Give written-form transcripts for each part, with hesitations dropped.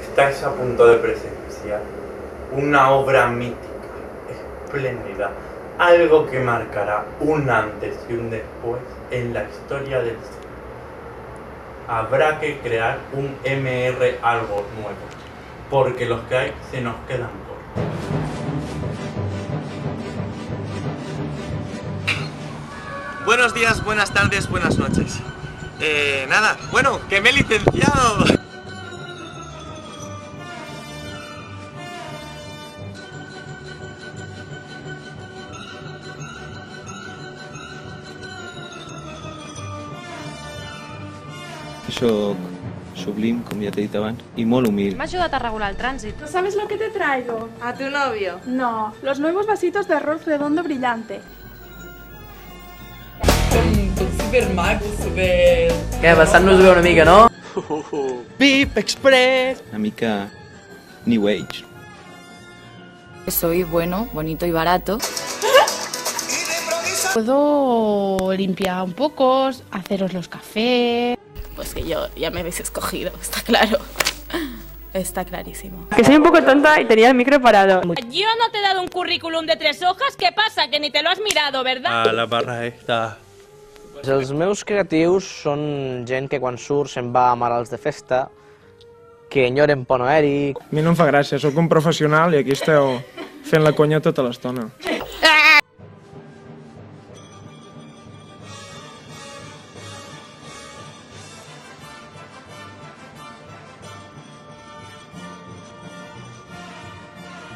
Estáis a punto de presenciar una obra mítica, espléndida, algo que marcará un antes y un después en la historia del cine. Habrá que crear un MR algo nuevo, porque los que hay se nos quedan cortos. Buenos días, buenas tardes, buenas noches. Nada, bueno, que me he licenciado. Soc sublim, com ja t'he dit abans, y molt humil. Me ha ayudado a regular el tránsito. ¿Sabes lo que te traigo? ¿A tu novio? No, los nuevos vasitos de arroz redondo brillante. Super maco, super... Què, passant-nos bé una mica, no? Pip Express. Una mica New Age. Soy bueno, bonito y barato. Puedo limpiar un poco, haceros los cafés. Pues que yo ya me habéis escogido, está claro. Está clarísimo. Que soy un poco tonta y tenía el micro parado. Yo no te he dado un currículum de 3 hojas, ¿qué pasa? Que ni te lo has mirado, ¿verdad? A la barra esta. Els meus creatius són gent que quan surt se'n va a malalts de festa, que enyoren Pono Eric... A mi no em fa gràcia, sóc un professional i aquí esteu fent la conya tota l'estona.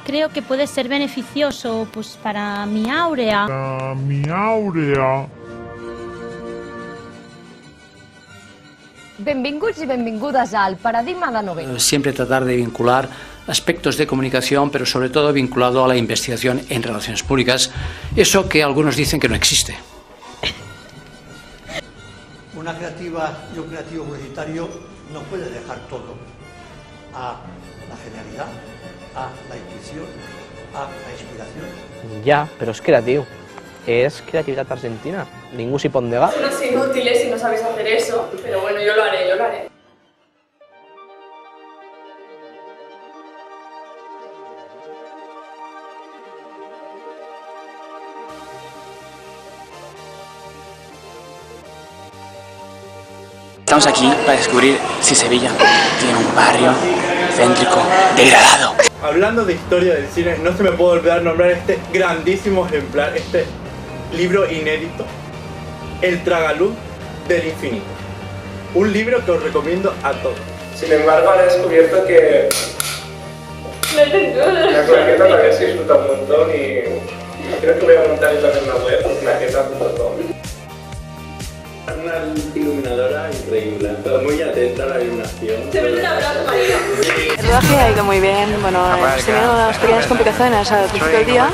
Creo que puede ser beneficioso pues para mi áurea. Benvinguts y benvingudes al Paradigma de Novell. Siempre tratar de vincular aspectos de comunicación, pero sobre todo vinculado a la investigación en relaciones públicas, eso que algunos dicen que no existe. Una creativa y un creativo publicitario no puede dejar todo a la genialidad, a la intuición, a la inspiración. Ja, però és creatiu. És creativitat argentina. Ningú s'hi pot negar. Unos inútiles si no sabéis hacer eso, pero bueno, yo lo haré, yo lo haré. Estamos aquí para descubrir si Sevilla tiene un barrio céntrico degradado. Hablando de historia del cine, no se me puede olvidar nombrar este grandísimo ejemplar, este libro inédito, El tragaluz del infinito. Un libro que os recomiendo a todos. Sin embargo, ahora he descubierto que la claqueta también se disfruta un montón y creo que voy a montar yo también una web, claqueta.com. Una iluminadora increíble, muy atenta a la iluminación. Se ve un abrazo, María. El rodaje ha ido muy bien. Bueno, hemos tenido unas pequeñas complicaciones al principio del día,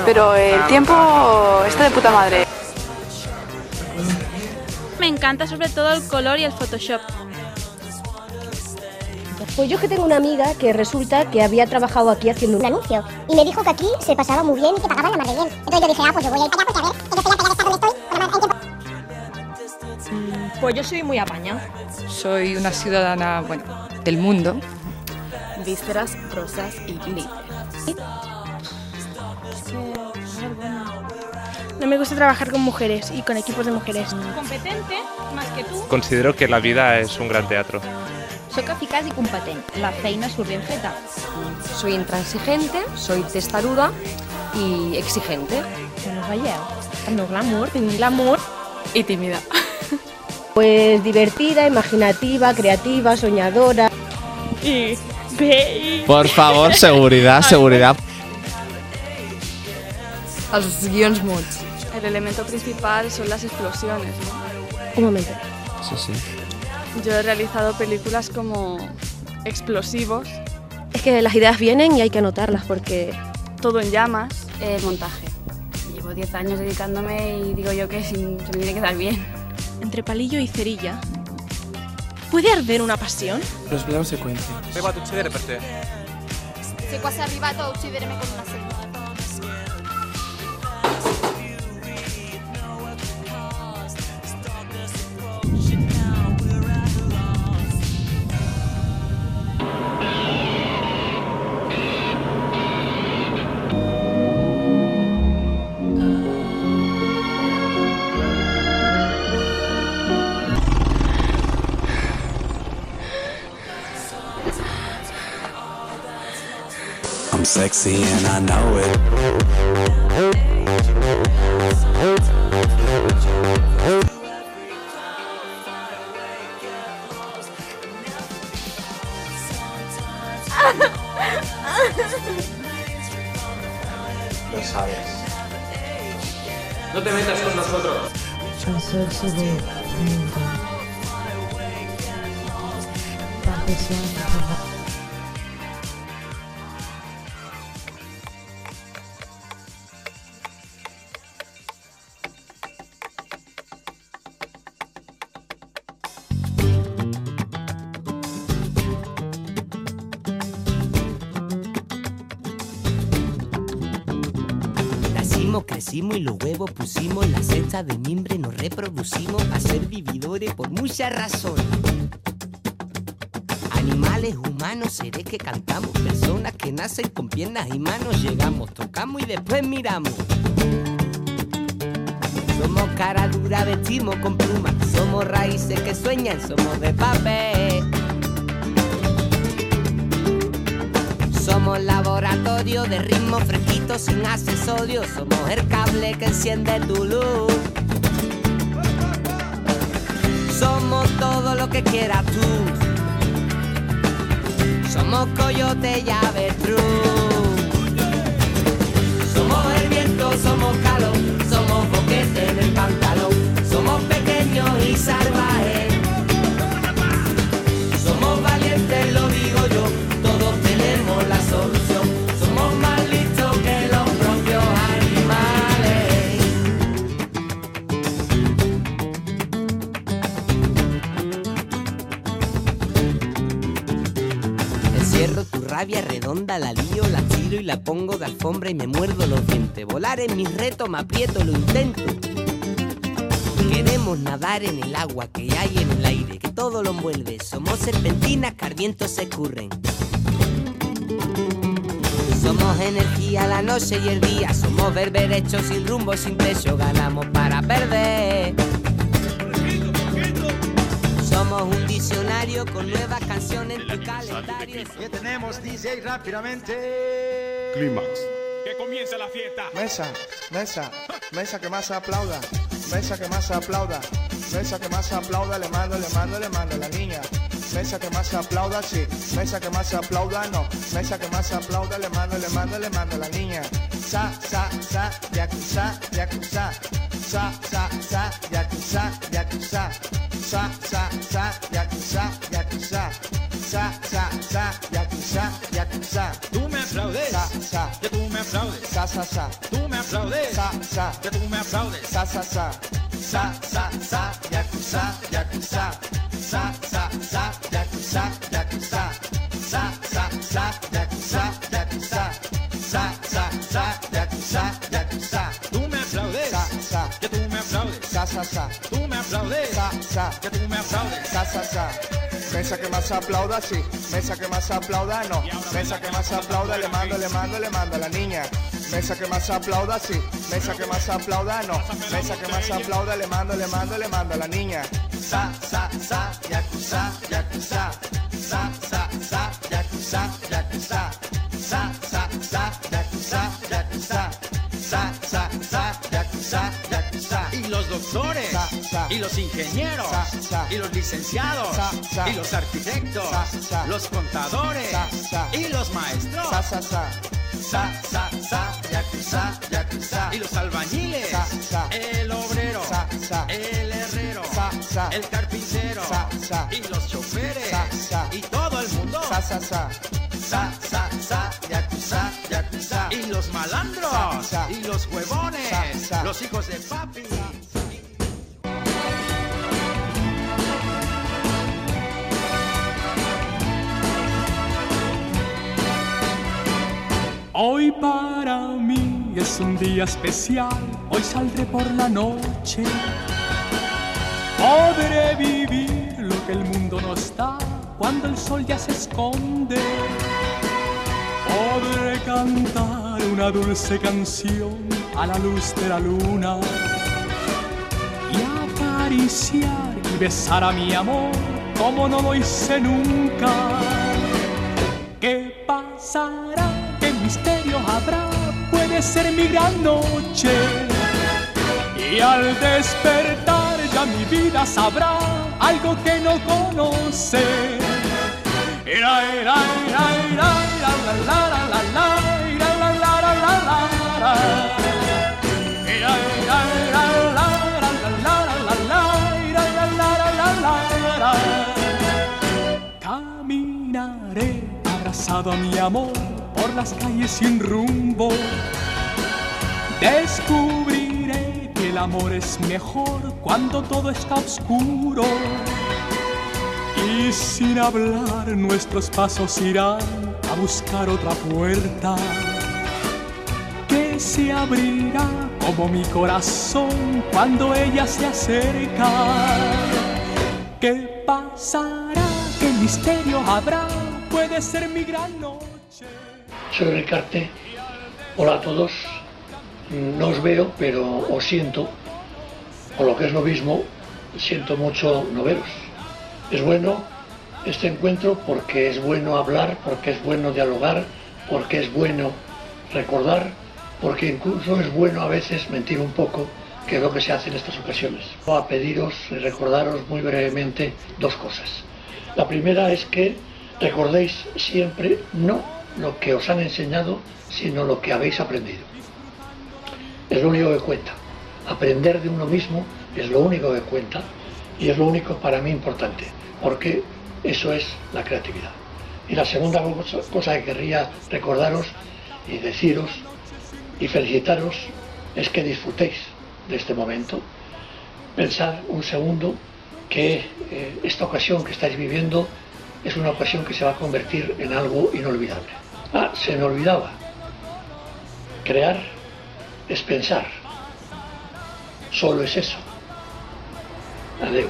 pero el tiempo está de puta madre. Me encanta sobre todo el color y el Photoshop. Pues yo que tengo una amiga que resulta que había trabajado aquí haciendo un anuncio y me dijo que aquí se pasaba muy bien y que pagaban la mar de bien. Entonces yo dije, pues yo voy a ir para allá porque a ver, que yo estoy a pegar estar donde estoy, con la mar en tiempo. Pues yo soy muy apañada. Soy una ciudadana, bueno, del mundo. Vísceras, rosas y glitter. No me gusta trabajar con mujeres y con equipos de mujeres. Competente, más que tú. Considero que la vida es un gran teatro. Soc eficaç i competent. La feina surt ben feta. Soy intransigente, soy testaruda y exigente. Que no us veieu? El meu glamour, tinc glamour. Y tímida. Pues divertida, imaginativa, creativa, soñadora. Y... Por favor, seguridad, seguridad. Els guions muts. El elemento principal son las explosiones, ¿no? Un momento. Sí, sí. Yo he realizado películas como explosivos. Es que las ideas vienen y hay que anotarlas porque... Todo en llamas. El montaje. Llevo 10 años dedicándome y digo yo que se me tiene que dar bien. Entre palillo y cerilla. ¿Puede arder una pasión? Los planos secuencia. Arriba a uccidere per te. Sei quasi arrivato a uccidermi con una serie. I'm sexy and I know it. Lo sabes. No te metas con nosotros. Hacerse de mundo. Crecimos y los huevos pusimos, la cesta de mimbre nos reproducimos a ser vividores por muchas razones. Animales, humanos, seres que cantamos, personas que nacen con piernas y manos, llegamos, tocamos y después miramos. Somos cara dura, vestimos con plumas, somos raíces que sueñan, somos de papel. Somos laboratorio de ritmos fresquitos sin accesorios. Somos el cable que enciende tu luz. Somos todo lo que quieras tú. Somos coyote y avestruz. Somos el viento, somos calor. Somos boquete en el pantalón. Somos pequeños y salvajes. Somos valientes, lo digo yo. Todos tenemos la solución. Somos más listos que los propios animales. Encierro tu rabia redonda, la lío, la tiro y la pongo de alfombra y me muerdo los dientes. Volar es mi reto, me aprieto, lo intento. Queremos nadar en el agua que hay en el aire, que todo lo envuelve. Somos serpentinas que al viento se escurren. Somos energía la noche y el día. Somos berberechos sin rumbo, sin techo. Ganamos para perder. Somos un diccionario con nuevas canciones en tu calendario. ¿Qué tenemos, DJ, rápidamente? Clímax. Que comience la fiesta. Mesa, mesa, mesa que más aplauda. Mesa que más aplauda. Mesa que más aplauda. Le mando a la niña. Mesa que más aplauda, sí. Mesa que más aplauda, no. Mesa que más aplauda, le mando a la niña. Sa, yakuza, yakuza. Sa, yakuza, yakuza. Sa, yakuza, yakuza. Sa, yakuza, yakuza. Tú me aplaudes. Sa. Que tú me aplaudes. Sa. Tú me aplaudes. Sa. Que tú me aplaudes. Sa. Sa, yakuza, yakuza. Sa, yakuza, yakuza. Sa, yakuza, yakuza. Sa, yakuza, yakuza. Tú me aplaudes. Sa. Que tú me aplaudes. Sa. Tú me aplaudes. Sa. Que tú me aplaudes. Sa. Mesa que más aplauda, sí. Mesa que más aplauda, no. Mesa que más aplauda, le mando a la niña. Mesa que más aplauda, sí. Mesa que más aplauda, no. Mesa que más aplauda, le mando a la niña. Sa, yakuza, yakuza. Sa, yakuza, yakuza. Sa, yakuza, yakuza. Sa, yakuza, yakuza. Y los doctores, y los ingenieros, y los licenciados, y los arquitectos, los contadores, y los maestros. Yakuza, yakuza. Y los albañiles, el obrero, el herrero, el carpintero, y los choferes, y todo el mundo. Yakuza, yakuza. Y los malandros, y los huevones, los hijos de papi. Hoy para mí es un día especial, hoy saldré por la noche. Podré vivir lo que el mundo nos da cuando el sol ya se esconde. Podré cantar una dulce canción a la luz de la luna y acariciar y besar a mi amor como no lo hice nunca. ¿Qué pasará? Que misterio habrá? Puede ser mi gran noche. Y al despertar ya mi vida sabrá algo que no conoce. Caminaré abrazado a mi amor por las calles sin rumbo. Descubriré que el amor es mejor cuando todo está oscuro. Y sin hablar nuestros pasos irán a buscar otra puerta que se abrirá como mi corazón cuando ella se acerca. ¿Qué pasará? ¿Qué misterio habrá? Puede ser mi gran noche. Soy Ricarte. Hola a todos. No os veo, pero os siento. O lo que es lo mismo, siento mucho no veros. Es bueno este encuentro porque es bueno hablar, porque es bueno dialogar, porque es bueno recordar, porque incluso es bueno a veces mentir un poco, que es lo que se hace en estas ocasiones. Voy a pediros y recordaros muy brevemente dos cosas. La primera es que recordéis siempre no lo que os han enseñado, sino lo que habéis aprendido. Es lo único que cuenta. Aprender de uno mismo es lo único que cuenta y es lo único para mí importante, porque eso es la creatividad. Y la segunda cosa que querría recordaros y deciros y felicitaros es que disfrutéis de este momento. Pensad un segundo que esta ocasión que estáis viviendo es una ocasión que se va a convertir en algo inolvidable. Se me olvidaba. Crear es pensar. Solo es eso. Adeu.